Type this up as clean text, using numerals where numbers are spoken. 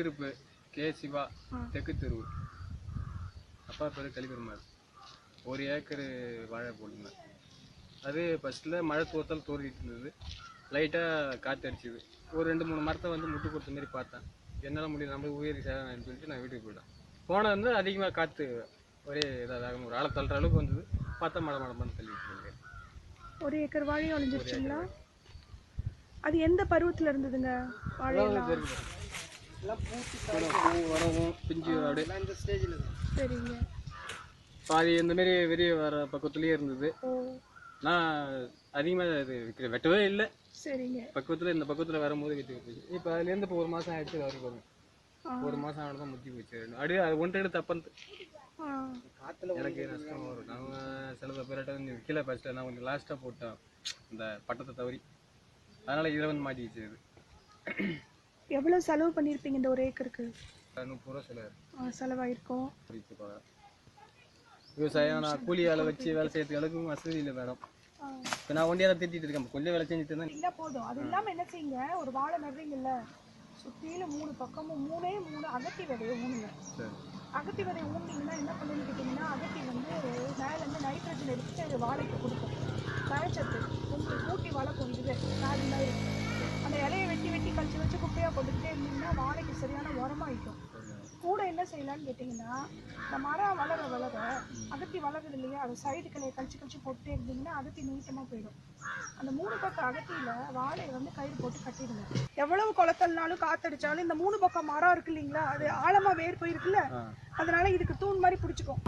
இருப்பு கே சிவா தெற்கு தெருவு அப்பா பேர் கலிபெருமாள் 1 ஏக்கர் வாழை போட்டிருந்தேன். அது ஃபஸ்ட்டில் மழை தூரத்தால் தோறிட்டு இருந்தது. லைட்டாக காற்று அடிச்சுது. ஒரு 2-3 மரத்தை வந்து முட்டு கொடுத்த மாரி பார்த்தேன். என்னால் முடியல, நம்ம உயிர் சேதம்னு சொல்லிட்டு நான் வீட்டுக்கு போயிட்டேன். போனது வந்து அதிகமாக காற்று ஒரே இதாக வேகமாக ஒரு ஆளை தள்ளுற அளவுக்கு வந்தது. பார்த்தா மழை மழை தள்ளிட்டு இருக்கேன். 1 ஏக்கர் வாழையும் அழிஞ்சிருச்சுங்களா? அது எந்த பருவத்தில் இருந்ததுங்க வாழையெல்லாம்? வரவும் பிஞ்சு அப்படியே இந்த ஸ்டேஜில். சரிங்க. பாதி இந்த மாரி வெளியே வர பக்கத்துலேயே இருந்தது. நான் அதிகமாக அது வெட்டவே இல்லை. சரிங்க. பக்கத்தில் இந்த பக்கத்தில் வரும்போது வெட்டி போச்சு. இப்போ அதுலேருந்து இப்போ 1 மாதம் ஆயிடுச்சு. வரைக்கும் வரும் 1 மாதம் ஆனதான் முத்தி போச்சு. அப்படியே அது ஒன்றை தப்பந்து எனக்கு நஷ்டம் வரும். நாங்கள் சில பேர்கிட்ட வந்து விற்கல. ஃபஸ்ட்டு நான் கொஞ்சம் லாஸ்ட்டாக போட்டேன் இந்த பட்டத்தை தவறி. அதனால் இதில் வந்து மாட்டிக்கிச்சு. இது எவ்வளோ செலவு பண்ணியிருப்பீங்க இந்த 1 ஏக்கருக்கு? 30 ரூபா செலவாயிருக்கும். விவசாயம் நான் கூலி வேலை வச்சு வேலை செய்யறதுக்கு அளவுக்கு வசதி இல்லை மேடம். இப்போ நான் ஒண்டியாக தான் திட்டிட்டு இருக்கேன். கொஞ்சம் வேலை செஞ்சுட்டு இருந்தேன். இல்லை போதும். அது இல்லாமல் என்ன செய்யுங்க, ஒரு வாழை நடுறீங்கல்ல, சுற்றிலும் 3 பக்கமும் 3 அகத்தி விதையை ஊனுங்க. அகத்தி விதையை ஊனிங்கன்னா என்ன பண்ணுன்னு கேட்டிங்கன்னா, அகத்தி வந்து மேலேருந்து நைட்ரஜன் எடுத்துட்டு அது வாழைக்கு கொடுக்கும். தழைச்சத்து உங்களுக்கு கூட்டி வளர்க்கும். இது நார்மலாக இருக்கும். அந்த இலையை வெட்டி வெட்டி கழிச்சு வச்சு குப்பையாக போட்டுக்கிட்டே இருந்தீங்கன்னா வாழைக்கு சரியான உரமாயிக்கும். கூட என்ன செய்யலான்னு கேட்டிங்கன்னா, இந்த மரம் வளர வளர அகத்தி வளருது இல்லையா, அது சைடு கிளையை கழிச்சு போட்டுட்டே இருந்தீங்கன்னா அகத்தி நீட்டமாக போயிடும். அந்த 3 பக்கம் அகத்தியில் வாழையை வந்து கயிறு போட்டு கட்டிடுங்க. எவ்வளவு குளத்தல்னாலும் காத்தடிச்சாலும் இந்த 3 பக்கம் மரம் இருக்கு இல்லைங்களா, அது ஆழமாக வேர் போயிருக்குல்ல, அதனால இதுக்கு தூண் மாதிரி பிடிச்சிக்கும்.